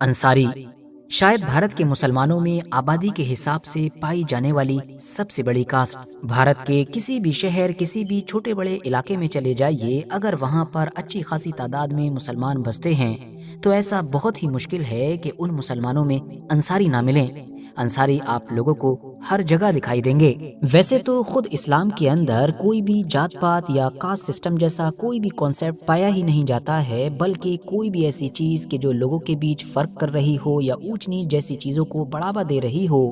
انصاری شاید بھارت کے مسلمانوں میں آبادی کے حساب سے پائی جانے والی سب سے بڑی کاسٹ۔ بھارت کے کسی بھی شہر، کسی بھی چھوٹے بڑے علاقے میں چلے جائیے، اگر وہاں پر اچھی خاصی تعداد میں مسلمان بستے ہیں تو ایسا بہت ہی مشکل ہے کہ ان مسلمانوں میں انصاری نہ ملیں۔ انصاری آپ لوگوں کو ہر جگہ دکھائی دیں گے۔ ویسے تو خود اسلام کے اندر کوئی بھی جات پات یا کاسٹ سسٹم جیسا کوئی بھی کانسیپٹ پایا ہی نہیں جاتا ہے، بلکہ کوئی بھی ایسی چیز کہ جو لوگوں کے بیچ فرق کر رہی ہو یا اونچ نیچ جیسی چیزوں کو بڑھاوا دے رہی ہو،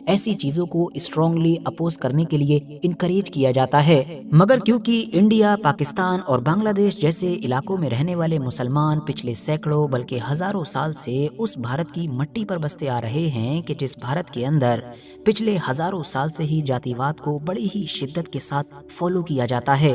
ایسی چیزوں کو اسٹرانگلی اپوز کرنے کے لیے انکریج کیا جاتا ہے۔ مگر کیونکہ انڈیا، پاکستان اور بنگلہ دیش جیسے علاقوں میں رہنے والے مسلمان پچھلے سینکڑوں بلکہ ہزاروں سال سے اس بھارت کی مٹی پر بستے آ رہے ہیں کہ جس بھارت کے اندر پچھلے ہزاروں سال سے ہی جاتی واد کو بڑی ہی شدت کے ساتھ فالو کیا جاتا ہے۔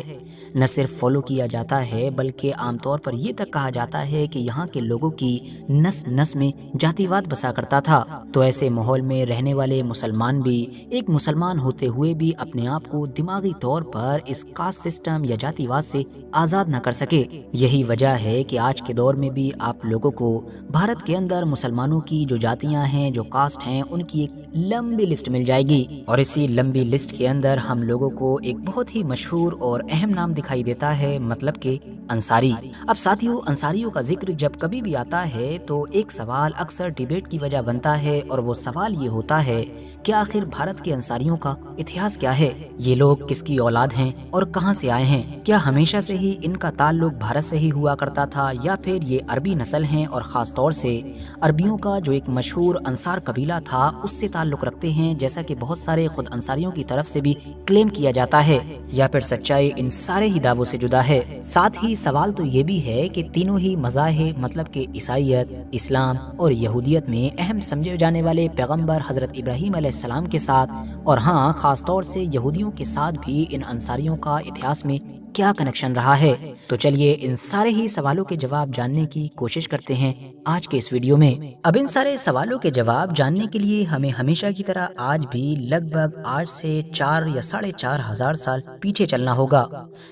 نہ صرف فالو کیا جاتا ہے بلکہ عام طور پر یہ تک کہا جاتا ہے کہ یہاں کے لوگوں کی نس نس میں جاتی واد بسا کرتا تھا۔ تو ایسے ماحول میں رہنے والے مسلمان بھی ایک مسلمان ہوتے ہوئے بھی اپنے آپ کو دماغی طور پر اس کاسٹ سسٹم یا جاتی واد سے آزاد نہ کر سکے۔ یہی وجہ ہے کہ آج کے دور میں بھی آپ لوگوں کو بھارت کے اندر مسلمانوں کی جو جاتیاں ہیں، جو کاسٹ ہیں، ان کی ایک لمبی لسٹ مل جائے گی، اور اسی لمبی لسٹ کے اندر ہم لوگوں کو ایک بہت ہی مشہور اور اہم نام دکھائی دیتا ہے، مطلب کہ انصاری۔ اب ساتھیوں، انصاریوں کا ذکر جب کبھی بھی آتا ہے تو ایک سوال اکثر ڈیبیٹ کی وجہ بنتا ہے، اور وہ سوال یہ ہوتا ہے کہ آخر بھارت کے انصاریوں کا اتہاس کیا ہے؟ یہ لوگ کس کی اولاد ہیں اور کہاں سے آئے ہیں؟ کیا ہمیشہ سے ہی ان کا تعلق بھارت سے ہی ہوا کرتا تھا، یا پھر یہ عربی نسل ہیں اور خاص طور سے عربیوں کا جو ایک مشہور انصار قبیلہ تھا اس سے تعلق رکھتے ہیں، جیسا کہ بہت سارے خود انصاریوں کی طرف سے بھی کلیم کیا جاتا ہے، یا پھر سچائی ان سارے ہی دعووں سے جدا ہے؟ ساتھ ہی سوال تو یہ بھی ہے کہ تینوں ہی مذاہب مطلب کہ عیسائیت، اسلام اور یہودیت میں اہم سمجھے جانے والے پیغمبر حضرت ابراہیم علیہ السلام کے ساتھ، اور ہاں خاص طور سے یہودیوں کے ساتھ بھی ان انصاریوں کا اتہاس میں کیا کنیکشن رہا ہے؟ تو چلیے ان سارے ہی سوالوں کے جواب جاننے کی کوشش کرتے ہیں آج کے اس ویڈیو میں۔ اب ان سارے سوالوں کے جواب جاننے کے لیے ہمیں ہمیشہ کی طرح آج بھی لگ بھگ 8 سے 4 یا 4,500 سال پیچھے چلنا ہوگا،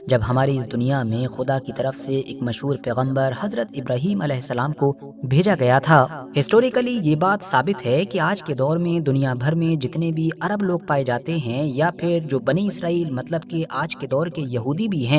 جب ہماری اس دنیا میں خدا کی طرف سے ایک مشہور پیغمبر حضرت ابراہیم علیہ السلام کو بھیجا گیا تھا۔ ہسٹوریکلی یہ بات ثابت ہے کہ آج کے دور میں دنیا بھر میں جتنے بھی عرب لوگ پائے جاتے ہیں، یا پھر جو بنی اسرائیل مطلب کہ آج کے دور کے یہودی بھی ہیں،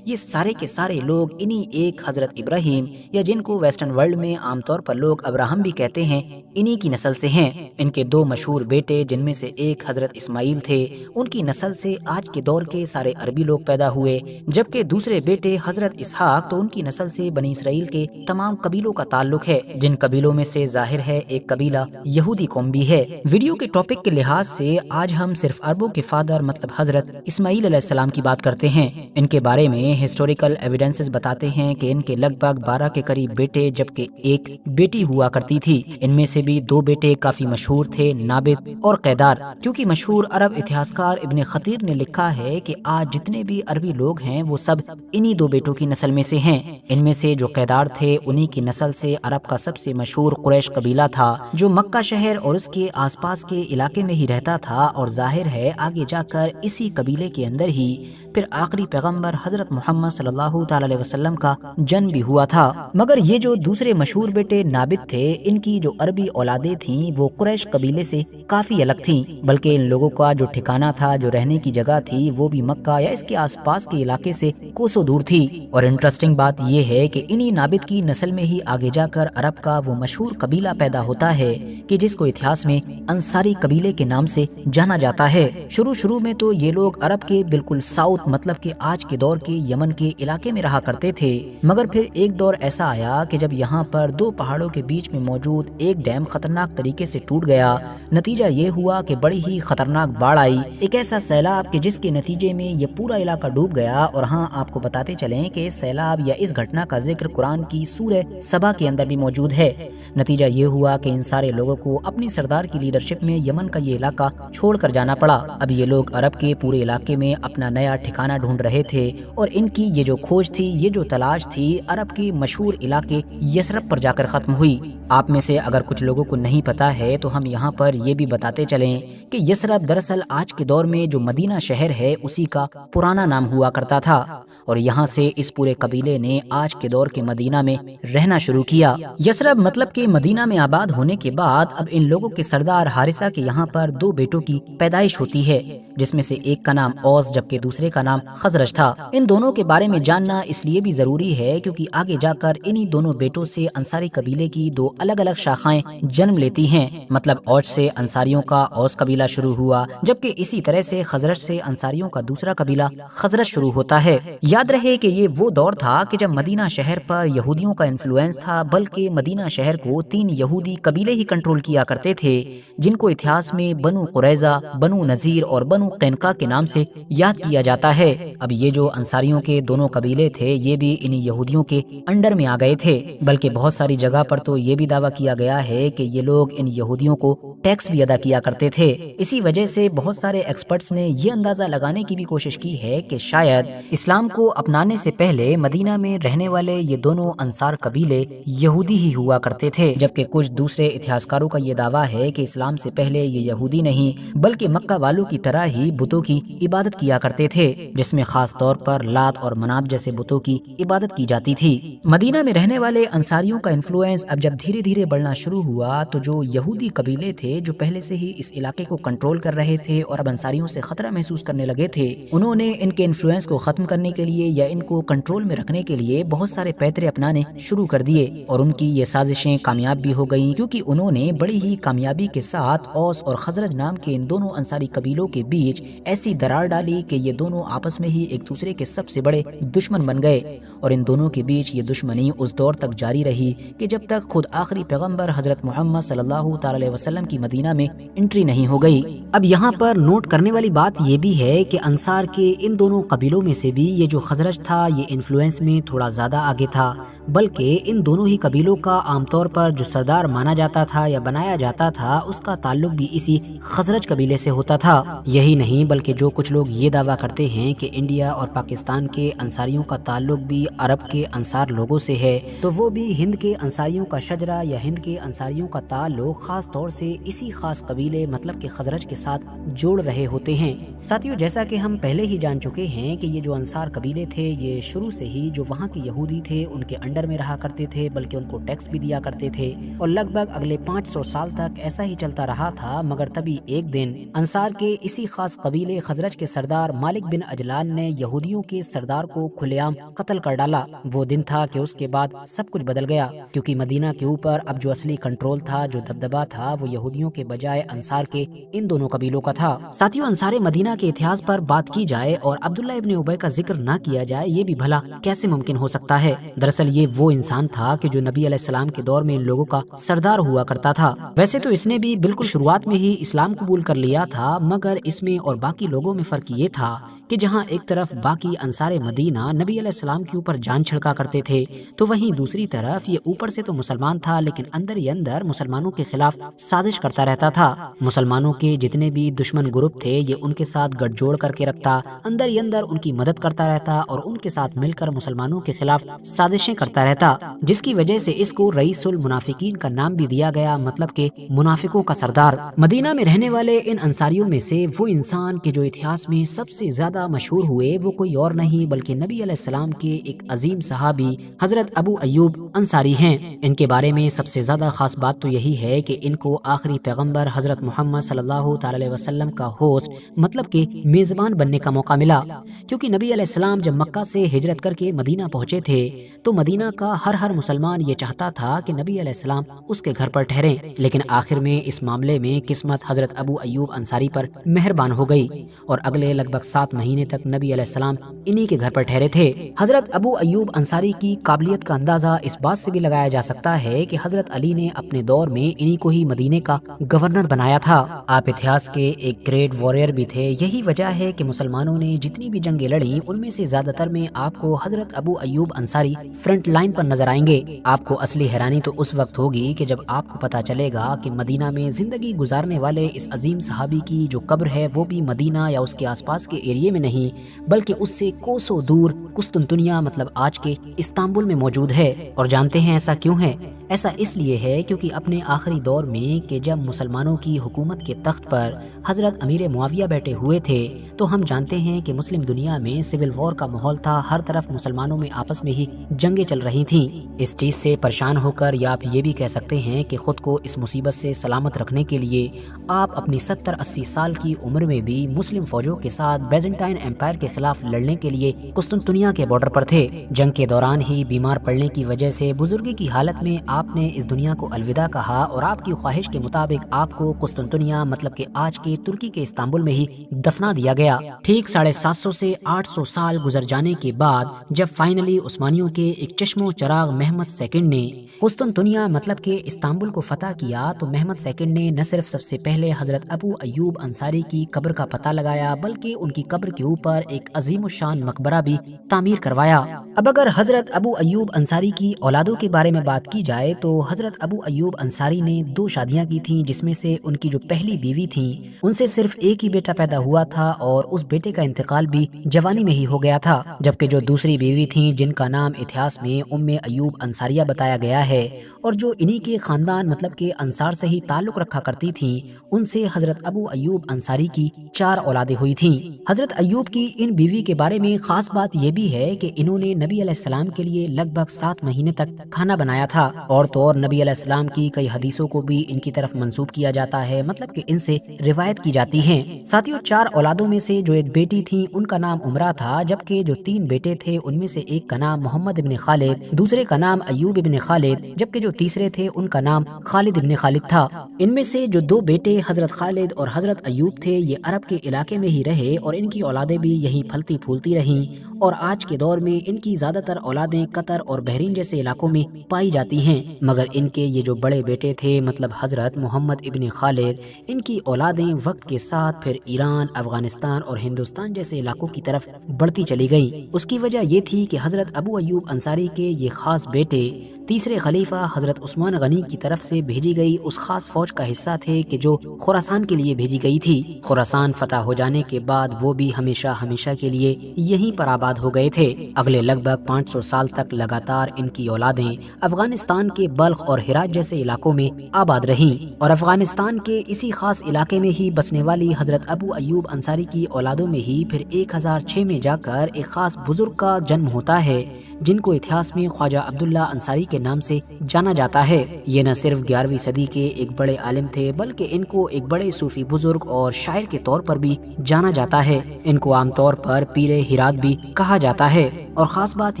یہ سارے کے سارے لوگ انہی ایک حضرت ابراہیم، یا جن کو ویسٹرن ورلڈ میں عام طور پر لوگ ابراہم بھی کہتے ہیں، انہی کی نسل سے ہیں۔ ان کے 2 مشہور بیٹے جن میں سے ایک حضرت اسماعیل تھے، ان کی نسل سے آج کے دور کے سارے عربی لوگ پیدا ہوئے، جبکہ دوسرے بیٹے حضرت اسحاق، تو ان کی نسل سے بنی اسرائیل کے تمام قبیلوں کا تعلق ہے، جن قبیلوں میں سے ظاہر ہے ایک قبیلہ یہودی قوم بھی ہے۔ ویڈیو کے ٹاپک کے لحاظ سے آج ہم صرف عربوں کے فادر مطلب حضرت اسماعیل علیہ السلام کی بات کرتے ہیں۔ ان کے بارے میں ہسٹوریکل ایویڈنسز بتاتے ہیں کہ ان کے لگ بھگ 12 کے قریب بیٹے جبکہ ایک بیٹی ہوا کرتی تھی۔ ان میں سے بھی 2 بیٹے کافی مشہور تھے، نابد اور قیدار، کیونکہ مشہور عرب اتہاسکار ابن خطیر نے لکھا ہے کہ آج جتنے بھی عربی لوگ ہیں وہ سب انہی 2 بیٹوں کی نسل میں سے ہیں۔ ان میں سے جو قیدار تھے انہی کی نسل سے عرب کا سب سے مشہور قریش قبیلہ تھا، جو مکہ شہر اور اس کے آس پاس کے علاقے میں ہی رہتا تھا، اور ظاہر ہے آگے جا کر اسی قبیلے کے اندر ہی پھر آخری پیغمبر حضرت محمد صلی اللہ تعالی علیہ وسلم کا جنم بھی ہوا تھا۔ مگر یہ جو دوسرے مشہور بیٹے نابد تھے، ان کی جو عربی اولادیں تھیں وہ قریش قبیلے سے کافی الگ تھیں، بلکہ ان لوگوں کا جو ٹھکانہ تھا، جو رہنے کی جگہ تھی، وہ بھی مکہ یا اس کے آس پاس کے علاقے سے کوسوں دور تھی۔ اور انٹرسٹنگ بات یہ ہے کہ انہی نابد کی نسل میں ہی آگے جا کر عرب کا وہ مشہور قبیلہ پیدا ہوتا ہے کہ جس کو اتہاس میں انصاری قبیلے کے نام سے جانا جاتا ہے۔ شروع میں تو یہ لوگ عرب کے بالکل ساؤتھ مطلب کہ آج کے دور کے یمن کے علاقے میں رہا کرتے تھے، مگر پھر ایک دور ایسا آیا کہ جب یہاں پر 2 پہاڑوں کے بیچ میں موجود ایک ڈیم خطرناک طریقے سے ٹوٹ گیا۔ نتیجہ یہ ہوا کہ بڑی ہی خطرناک باڑھ آئی، ایک ایسا سیلاب کہ جس کے نتیجے میں یہ پورا علاقہ ڈوب گیا۔ اور ہاں، آپ کو بتاتے چلیں کہ اس سیلاب یا اس گھٹنا کا ذکر قرآن کی سورہ سبا کے اندر بھی موجود ہے۔ نتیجہ یہ ہوا کہ ان سارے لوگوں کو اپنی سردار کی لیڈرشپ میں یمن کا یہ علاقہ چھوڑ کر جانا پڑا۔ اب یہ لوگ عرب کے پورے علاقے میں اپنا نیا ٹھکانہ ڈھونڈ رہے تھے، اور ان کی یہ جو کھوج تھی، یہ جو تلاش تھی، عرب کے مشہور علاقے یثرب پر جا کر ختم ہوئی۔ آپ میں سے اگر کچھ لوگوں کو نہیں پتا ہے تو ہم یہاں پر یہ بھی بتاتے چلیں کہ یثرب دراصل آج کے دور میں جو مدینہ شہر ہے اسی کا پرانا نام ہوا کرتا تھا، اور یہاں سے اس پورے قبیلے نے آج کے دور کے مدینہ میں رہنا شروع کیا۔ یثرب مطلب کہ مدینہ میں آباد ہونے کے بعد اب ان لوگوں کے سردار حارثہ کے یہاں پر 2 بیٹوں کی پیدائش ہوتی ہے، جس میں سے ایک کا نام اوس جبکہ دوسرے کا نام خزرج تھا۔ ان دونوں کے بارے میں جاننا اس لیے بھی ضروری ہے کیونکہ آگے جا کر انہی دونوں بیٹوں سے انصاری قبیلے کی 2 الگ الگ شاخائیں جنم لیتی ہیں۔ مطلب اوس سے انصاریوں کا اوس قبیلہ شروع ہوا، جبکہ اسی طرح سے خزرج سے انصاریوں کا دوسرا قبیلہ خزرج شروع ہوتا ہے۔ یاد رہے کہ یہ وہ دور تھا کہ جب مدینہ شہر پر یہودیوں کا انفلوئنس تھا، بلکہ مدینہ شہر کو 3 یہودی قبیلے ہی کنٹرول کیا کرتے تھے، جن کو اتہاس میں بنو قریظہ، بنو نذیر اور بنو قینقاع کے نام سے یاد کیا جاتا ہے۔ اب یہ جو انصاریوں کے دونوں قبیلے تھے یہ بھی انہی یہودیوں کے انڈر میں آ گئے تھے، بلکہ بہت ساری جگہ پر تو یہ بھی دعویٰ کیا گیا ہے کہ یہ لوگ ان یہودیوں کو ٹیکس بھی ادا کیا کرتے تھے۔ اسی وجہ سے بہت سارے ایکسپرٹس نے یہ اندازہ لگانے کی بھی کوشش کی ہے کہ شاید اسلام کو اپنانے سے پہلے مدینہ میں رہنے والے یہ دونوں انصار قبیلے یہودی ہی ہوا کرتے تھے، جبکہ کچھ دوسرے اتہاسکاروں کا یہ دعویٰ ہے کہ اسلام سے پہلے یہ یہودی نہیں بلکہ مکہ والوں کی طرح ہی بتوں کی عبادت کیا کرتے تھے، جس میں خاص طور پر لات اور منات جیسے بتوں کی عبادت کی جاتی تھی۔ مدینہ میں رہنے والے انصاریوں کا انفلوئنس اب جب دھیرے دھیرے بڑھنا شروع ہوا تو جو یہودی قبیلے تھے جو پہلے سے ہی اس علاقے کو کنٹرول کر رہے تھے اور اب انصاریوں سے خطرہ محسوس کرنے لگے تھے، انہوں نے ان کے انفلوئنس کو ختم کرنے کے لیے یا ان کو کنٹرول میں رکھنے کے لیے بہت سارے پیترے اپنانے شروع کر دیے، اور ان کی یہ سازشیں کامیاب بھی ہو گئیں کیونکہ انہوں نے بڑی ہی کامیابی کے ساتھ اوس اور خزرج نام کے ان دونوں انصاری قبیلوں کے بیچ ایسی درار ڈالی کہ یہ دونوں آپس میں ہی ایک دوسرے کے سب سے بڑے دشمن بن گئے، اور ان دونوں کے بیچ یہ دشمنی اس دور تک جاری رہی کہ جب تک خود آخری پیغمبر حضرت محمد صلی اللہ تعالی علیہ وسلم کی مدینہ میں انٹری نہیں ہو گئی۔ اب یہاں پر نوٹ کرنے والی بات یہ بھی ہے کہ انصار کے ان دونوں قبیلوں میں سے بھی یہ جو خزرج تھا یہ انفلوئنس میں تھوڑا زیادہ آگے تھا، بلکہ ان دونوں ہی قبیلوں کا عام طور پر جو سردار مانا جاتا تھا یا بنایا جاتا تھا اس کا تعلق بھی اسی خزرج قبیلے سے ہوتا تھا۔ یہی نہیں بلکہ جو کچھ لوگ یہ دعویٰ کرتے ہیں کہ انڈیا اور پاکستان کے انصاریوں کا تعلق بھی عرب کے انصار لوگوں سے ہے، تو وہ بھی ہند کے انصاریوں کا شجرہ یا ہند کے انصاریوں کا تعلق خاص طور سے اسی خاص قبیلے مطلب کہ خزرج کے ساتھ جوڑ رہے ہوتے ہیں۔ ساتھیوں، جیسا کہ ہم پہلے ہی جان چکے ہیں کہ یہ جو انصار قبیلے تھے یہ شروع سے ہی جو وہاں کے یہودی تھے ان کے انڈر میں رہا کرتے تھے، بلکہ ان کو ٹیکس بھی دیا کرتے تھے، اور لگ بھگ اگلے 500 سال تک ایسا ہی چلتا رہا تھا، مگر تبھی ایک دن انصار کے اسی خاص قبیلے خزرج کے سردار مالک بن عجلان نے یہودیوں کے سردار کو کھلے عام قتل کر ڈالا۔ وہ دن تھا کہ اس کے بعد سب کچھ بدل گیا، کیونکہ مدینہ کے اوپر اب جو اصلی کنٹرول تھا، جو دبدبہ تھا، وہ یہودیوں کے بجائے انصار کے ان دونوں قبیلوں کا تھا۔ ساتھیوں، انصار مدینہ کے اتہاس پر بات کی جائے اور عبداللہ ابن ابی کا ذکر نہ کیا جائے یہ بھی بھلا کیسے ممکن ہو سکتا ہے؟ دراصل یہ وہ انسان تھا کہ جو نبی علیہ السلام کے دور میں ان لوگوں کا سردار ہوا کرتا تھا۔ ویسے تو اس نے بھی بالکل شروعات میں ہی اسلام قبول کر لیا تھا، مگر اس میں اور باقی لوگوں میں فرق یہ تھا کہ جہاں ایک طرف باقی انصار مدینہ نبی علیہ السلام کے اوپر جان چھڑکا کرتے تھے، تو وہیں دوسری طرف یہ اوپر سے تو مسلمان تھا لیکن اندر ہی اندر مسلمانوں کے خلاف سازش کرتا رہتا تھا۔ مسلمانوں کے جتنے بھی دشمن گروپ تھے یہ ان کے ساتھ گٹھ جوڑ کر کے رکھتا، اندر ہی اندر ان کی مدد کرتا رہتا اور ان کے ساتھ مل کر مسلمانوں کے خلاف سازشیں کرتا رہتا، جس کی وجہ سے اس کو رئیس المنافقین کا نام بھی دیا گیا، مطلب کہ منافقوں کا سردار۔ مدینہ میں رہنے والے ان انصاریوں میں سے وہ انسان کے جو اتہاس میں سب سے زیادہ مشہور ہوئے وہ کوئی اور نہیں بلکہ نبی علیہ السلام کے ایک عظیم صحابی حضرت ابو ایوب انصاری ہیں۔ ان کے بارے میں سب سے زیادہ خاص بات تو یہی ہے کہ ان کو آخری پیغمبر حضرت محمد صلی اللہ تعالی علیہ وسلم کا ہوسٹ مطلب کہ میزبان بننے کا موقع ملا، کیونکہ نبی علیہ السلام جب مکہ سے ہجرت کر کے مدینہ پہنچے تھے تو مدینہ کا ہر مسلمان یہ چاہتا تھا کہ نبی علیہ السلام اس کے گھر پر ٹھہریں، لیکن آخر میں اس معاملے میں قسمت حضرت ابو ایوب انصاری پر مہربان ہو گئی اور اگلے لگ بھگ 7 مہینے تک نبی علیہ السلام انہی کے گھر پر ٹھہرے تھے۔ حضرت ابو ایوب انصاری کی قابلیت کا اندازہ اس بات سے بھی لگایا جا سکتا ہے کہ حضرت علی نے اپنے دور میں انہی کو ہی مدینے کا گورنر بنایا تھا۔ آپ اتہاس کے ایک گریٹ واریر بھی تھے، یہی وجہ ہے کہ مسلمانوں نے جتنی بھی جنگیں لڑیں ان میں سے زیادہ تر میں آپ کو حضرت ابو ایوب انصاری فرنٹ لائن پر نظر آئیں گے۔ آپ کو اصلی حیرانی تو اس وقت ہوگی کہ جب آپ کو پتا چلے گا کہ مدینہ میں زندگی گزارنے والے اس عظیم صحابی کی جو قبر ہے وہ بھی مدینہ یا اس کے آس پاس کے ایریے میں میں نہیں بلکہ اس سے کوسوں دور قسطنطنیہ مطلب آج کے استنبول میں موجود ہے۔ اور جانتے ہیں ایسا کیوں ہے؟ ایسا اس لیے ہے کیونکہ اپنے آخری دور میں کہ جب مسلمانوں کی حکومت کے تخت پر حضرت امیر معاویہ بیٹھے ہوئے تھے تو ہم جانتے ہیں کہ مسلم دنیا میں سول وار کا ماحول تھا، ہر طرف مسلمانوں میں آپس میں ہی جنگیں چل رہی تھیں۔ اس چیز سے پریشان ہو کر یا آپ یہ بھی کہہ سکتے ہیں کہ خود کو اس مصیبت سے سلامت رکھنے کے لیے آپ اپنی 70-80 سال کی عمر میں بھی مسلم فوجوں کے ساتھ بیزنٹائن امپائر کے خلاف لڑنے کے لیے قسطنطنیہ کے بارڈر پر تھے۔ جنگ کے دوران ہی بیمار پڑنے کی وجہ سے بزرگی کی حالت میں آپ نے اس دنیا کو الوداع کہا اور آپ کی خواہش کے مطابق آپ کو قسطنطنیہ مطلب کہ آج کے ترکی کے استنبول میں ہی دفنا دیا گیا۔ ٹھیک 750 سے 800 سال گزر جانے کے بعد جب فائنلی عثمانیوں کے ایک چشم و چراغ محمد سیکنڈ نے قسطنطنیہ مطلب کہ استنبول کو فتح کیا تو محمد سیکنڈ نے نہ صرف سب سے پہلے حضرت ابو ایوب انصاری کی قبر کا پتہ لگایا بلکہ ان کی قبر کے اوپر ایک عظیم الشان مقبرہ بھی تعمیر کروایا۔ اب اگر حضرت ابو ایوب انصاری کی اولادوں کے بارے میں بات کی جائے تو حضرت ابو ایوب انصاری نے 2 شادیاں کی تھیں، جس میں سے ان کی جو پہلی بیوی تھی ان سے صرف ایک ہی بیٹا پیدا ہوا تھا اور اس بیٹے کا انتقال بھی جوانی میں ہی ہو گیا تھا، جبکہ جو دوسری بیوی تھیں جن کا نام اتہاس میں ام ایوب انصاریہ بتایا گیا ہے اور جو انہی کے خاندان مطلب کہ انصار سے ہی تعلق رکھا کرتی تھیں، ان سے حضرت ابو ایوب انصاری کی 4 اولادیں ہوئی تھیں۔ حضرت ایوب کی ان بیوی کے بارے میں خاص بات یہ بھی ہے کہ انہوں نے نبی علیہ السلام کے لیے لگ بھگ 7 مہینے تک کھانا بنایا تھا، اور تو اور نبی علیہ السلام کی کئی حدیثوں کو بھی ان کی طرف منسوب کیا جاتا ہے، مطلب کہ ان سے روایت کی جاتی ہیں۔ ساتھیوں 4 اولادوں میں سے جو ایک بیٹی تھی ان کا نام عمرہ تھا، جبکہ جو 3 بیٹے تھے ان میں سے ایک کا نام محمد ابن خالد، دوسرے کا نام ایوب ابن خالد، جبکہ جو تیسرے تھے ان کا نام خالد ابن خالد تھا۔ ان میں سے جو 2 بیٹے حضرت خالد اور حضرت ایوب تھے یہ عرب کے علاقے میں ہی رہے اور ان کی اولادیں بھی یہیں پھلتی پھولتی رہیں، اور آج کے دور میں ان کی زیادہ تر اولادیں قطر اور بحرین جیسے علاقوں میں پائی جاتی ہیں، مگر ان کے یہ جو بڑے بیٹے تھے مطلب حضرت محمد ابن خالد، ان کی اولادیں وقت کے ساتھ پھر ایران، افغانستان اور ہندوستان جیسے علاقوں کی طرف بڑھتی چلی گئی۔ اس کی وجہ یہ تھی کہ حضرت ابو ایوب انصاری کے یہ خاص بیٹے تیسرے خلیفہ حضرت عثمان غنی کی طرف سے بھیجی گئی اس خاص فوج کا حصہ تھے کہ جو خراسان کے لیے بھیجی گئی تھی۔ خراسان فتح ہو جانے کے بعد وہ بھی ہمیشہ ہمیشہ کے لیے یہیں پر آباد ہو گئے تھے۔ اگلے لگ بھگ 500 سال تک لگاتار ان کی اولادیں افغانستان کے بلخ اور ہرات جیسے علاقوں میں آباد رہیں، اور افغانستان کے اسی خاص علاقے میں ہی بسنے والی حضرت ابو ایوب انصاری کی اولادوں میں ہی پھر 1006 میں جا کر ایک خاص بزرگ کا جنم ہوتا ہے جن کو اتہاس میں خواجہ عبداللہ انصاری کے نام سے جانا جاتا ہے۔ یہ نہ صرف 11ویں صدی کے ایک بڑے عالم تھے بلکہ ان کو ایک بڑے صوفی بزرگ اور شاعر کے طور پر بھی جانا جاتا ہے۔ ان کو عام طور پر پیر ہرات بھی کہا جاتا ہے، اور خاص بات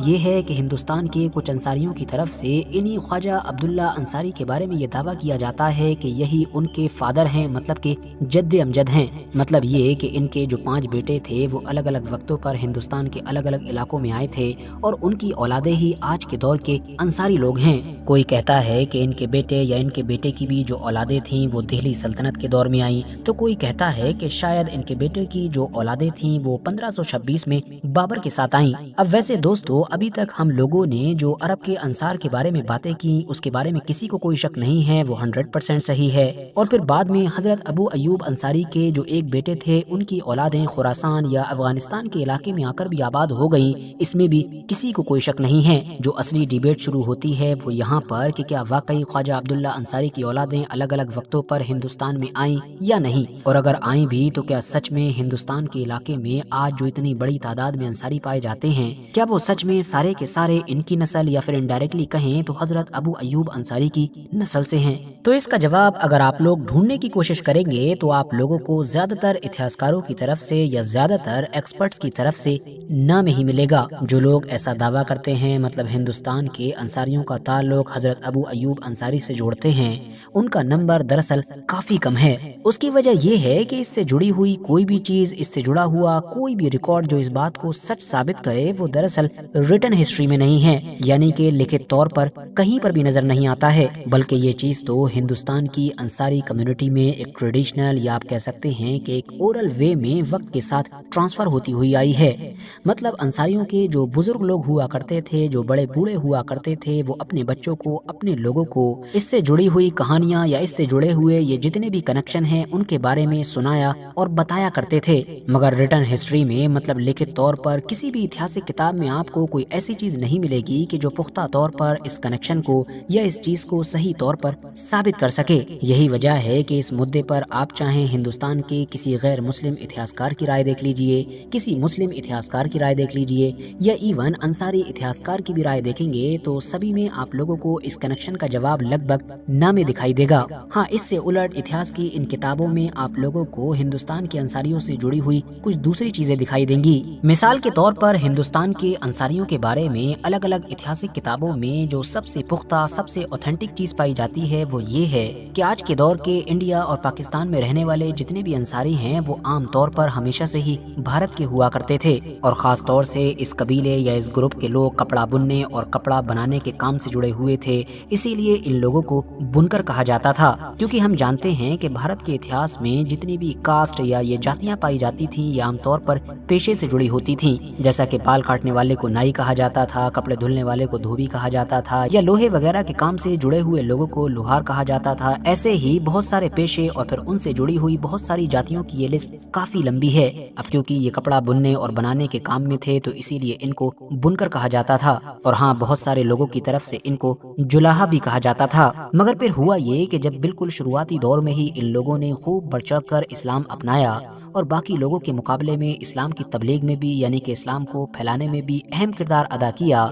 یہ ہے کہ ہندوستان کے کچھ انصاریوں کی طرف سے انہی خواجہ عبداللہ انصاری کے بارے میں یہ دعویٰ کیا جاتا ہے کہ یہی ان کے فادر ہیں، مطلب کہ جد امجد ہیں۔ مطلب یہ کہ ان کے جو 5 بیٹے تھے وہ الگ الگ وقتوں پر ہندوستان کے الگ الگ علاقوں میں آئے تھے اور ان کی اولادیں ہی آج کے دور کے انصاری لوگ ہیں۔ کوئی کہتا ہے کہ ان کے بیٹے یا ان کے بیٹے کی بھی جو اولادیں تھیں وہ دہلی سلطنت کے دور میں آئیں، تو کوئی کہتا ہے کہ شاید ان کے بیٹے کی جو اولادیں تھیں وہ 1526 میں بابر کے ساتھ آئیں۔ اب ویسے دوستو ابھی تک ہم لوگوں نے جو عرب کے انصار کے بارے میں باتیں کی اس کے بارے میں کسی کو کوئی شک نہیں ہے، وہ 100% صحیح ہے، اور پھر بعد میں حضرت ابو ایوب انصاری کے جو ایک بیٹے تھے ان کی اولادیں خراسان یا افغانستان کے علاقے میں آ کر بھی آباد ہو گئیں، اس میں بھی کسی کو کوئی شک نہیں ہے۔ جو اصلی ڈیبیٹ شروع ہوتی ہے وہ یہاں پر کہ کیا واقعی خواجہ عبداللہ انصاری کی اولادیں الگ الگ وقتوں پر ہندوستان میں آئیں یا نہیں، اور اگر آئیں بھی تو کیا سچ میں ہندوستان کے علاقے میں آج جو اتنی بڑی تعداد میں انصاری پائے جاتے ہیں کیا وہ سچ میں سارے کے سارے ان کی نسل یا پھر انڈائریکٹلی کہیں تو حضرت ابو ایوب انصاری کی نسل سے ہیں؟ تو اس کا جواب اگر آپ لوگ ڈھونڈنے کی کوشش کریں گے تو آپ لوگوں کو زیادہ تر اتہاسکاروں کی طرف سے یا زیادہ تر ایکسپرٹس کی طرف سے نام ہی ملے گا۔ جو لوگ ایسا دعویٰ کرتے ہیں مطلب ہندوستان کے انصاریوں کا تعلق حضرت ابو ایوب انصاری سے جوڑتے ہیں، ان کا نمبر دراصل کافی کم ہے۔ اس کی وجہ یہ ہے کہ اس سے جڑی ہوئی کوئی بھی چیز، اس سے جڑا ہوا کوئی بھی ریکارڈ جو اس بات کو سچ ثابت کرے وہ دراصل ریٹن ہسٹری میں نہیں ہے، یعنی کہ لکھت طور پر کہیں پر بھی نظر نہیں آتا ہے، بلکہ یہ چیز تو ہندوستان کی انصاری کمیونٹی میں ایک ٹریڈیشنل یا آپ کہہ سکتے ہیں کہ ایک اورل وے میں وقت کے ساتھ ٹرانسفر ہوتی ہوئی آئی ہے۔ مطلب انصاریوں کے جو بزرگ لوگ ہوا کرتے کرتے تھے، جو بڑے بوڑھے ہوا کرتے تھے، وہ اپنے بچوں کو، اپنے لوگوں کو اس سے جڑی ہوئی کہانیاں یا اس سے جڑے ہوئے یہ جتنے بھی کنیکشن ہیں ان کے بارے میں سنایا اور بتایا کرتے تھے۔ مگر ریٹن ہسٹری میں مطلب لکھت طور پر کسی بھی اتہاسک کتاب میں آپ کو کوئی ایسی چیز نہیں ملے گی کہ جو پختہ طور پر اس کنیکشن کو یا اس چیز کو صحیح طور پر ثابت کر سکے۔ یہی وجہ ہے کہ اس مدعے پر آپ چاہیں ہندوستان کے کسی غیر مسلم اتہاسکار کی رائے دیکھ لیجئے، کسی مسلم اتہاسکار کی رائے دیکھ لیجئے، یا ایون انصاری اتہاسکار کی بھی رائے دیکھیں گے تو سبھی میں آپ لوگوں کو اس کنیکشن کا جواب لگ بھگ نہ میں دکھائی دے گا۔ ہاں، اس سے الٹ اتہاس کی ان کتابوں میں آپ لوگوں کو ہندوستان کے انصاریوں سے جڑی ہوئی کچھ دوسری چیزیں دکھائی دیں گی۔ مثال کے طور پر ہندوستان کے انصاریوں کے بارے میں الگ الگ اتہاسک کتابوں میں جو سب سے پختہ، سب سے اوتھینٹک چیز پائی جاتی ہے وہ یہ ہے کہ آج کے دور کے انڈیا اور پاکستان میں رہنے والے جتنے بھی انصاری ہیں وہ عام طور پر ہمیشہ سے ہی بھارت کے ہوا کرتے تھے، اور خاص طور سے اس قبیلے یا اس گروپ کے لوگ کپڑا بننے اور کپڑا بنانے کے کام سے جڑے ہوئے تھے، اسی لیے ان لوگوں کو بنکر کہا جاتا تھا۔ کیونکہ ہم جانتے ہیں کہ بھارت کے اتہاس میں جتنی بھی کاسٹ یا یہ جاتیاں پائی جاتی تھیں یہ عام طور پر پیشے سے جڑی ہوتی تھیں، جیسا کہ بال کاٹنے والے کو نائی کہا جاتا تھا، کپڑے دھلنے والے کو دھوبی کہا جاتا تھا، یا لوہے وغیرہ کے کام سے جڑے ہوئے لوگوں کو لوہار کہا جاتا تھا۔ ایسے ہی بہت سارے پیشے اور پھر ان سے جڑی ہوئی بہت ساری جاتیوں کی یہ لسٹ کافی لمبی ہے۔ اب کیونکہ یہ کپڑا بننے اور بنانے کے کام میں تھے تو اسی لیے ان کو بنکر کہا جاتا تھا، اور ہاں بہت سارے لوگوں کی طرف سے ان کو جلاہا بھی کہا جاتا تھا۔ مگر پھر ہوا یہ کہ جب بالکل شروعاتی دور میں ہی ان لوگوں نے خوب بڑھ چڑھ کر اسلام اپنایا اور باقی لوگوں کے مقابلے میں اسلام کی تبلیغ میں بھی یعنی کہ اسلام کو پھیلانے میں بھی اہم کردار ادا کیا،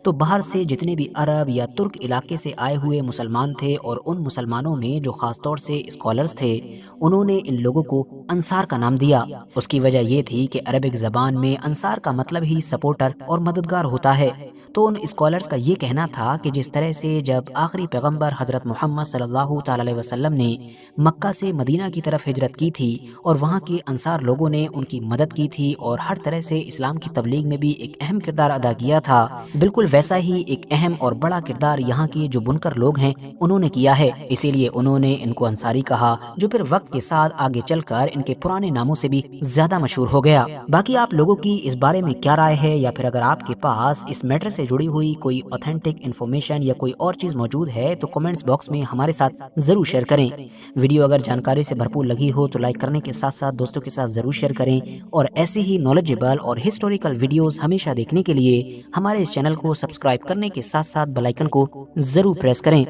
تو باہر سے جتنے بھی عرب یا ترک علاقے سے آئے ہوئے مسلمان تھے اور ان مسلمانوں میں جو خاص طور سے اسکالرز تھے انہوں نے ان لوگوں کو انصار کا نام دیا۔ اس کی وجہ یہ تھی کہ عربک زبان میں انصار کا مطلب ہی سپورٹر اور مددگار ہوتا ہے۔ تو ان اسکالرز کا یہ کہنا تھا کہ جس طرح سے جب آخری پیغمبر حضرت محمد صلی اللہ تعالی علیہ وسلم نے مکہ سے مدینہ کی طرف ہجرت کی تھی اور وہاں کے انصار لوگوں نے ان کی مدد کی تھی اور ہر طرح سے اسلام کی تبلیغ میں بھی ایک اہم کردار ادا کیا تھا، بالکل ویسا ہی ایک اہم اور بڑا کردار یہاں کے جو بنکر لوگ ہیں انہوں نے کیا ہے، اسی لیے انہوں نے ان کو انصاری کہا، جو پھر وقت کے ساتھ آگے چل کر ان کے پرانے ناموں سے بھی زیادہ مشہور ہو گیا۔ باقی آپ لوگوں کی اس بارے میں کیا رائے ہے، یا پھر اگر آپ کے پاس اس میٹر سے جڑی ہوئی کوئی اوتھینٹک انفارمیشن یا کوئی اور چیز موجود ہے تو کمنٹس باکس میں ہمارے ساتھ ضرور شیئر کریں۔ ویڈیو اگر جانکاری سے بھرپور لگی ہو تو لائک کرنے کے ساتھ ساتھ دوستوں کے ساتھ ضرور شیئر کریں، اور ایسے ہی نالجیبل اور ہسٹوریکل ویڈیوز ہمیشہ دیکھنے کے لیے ہمارے اس چینل کو سبسکرائب کرنے کے ساتھ ساتھ بیل آئیکن کو ضرور پریس کریں۔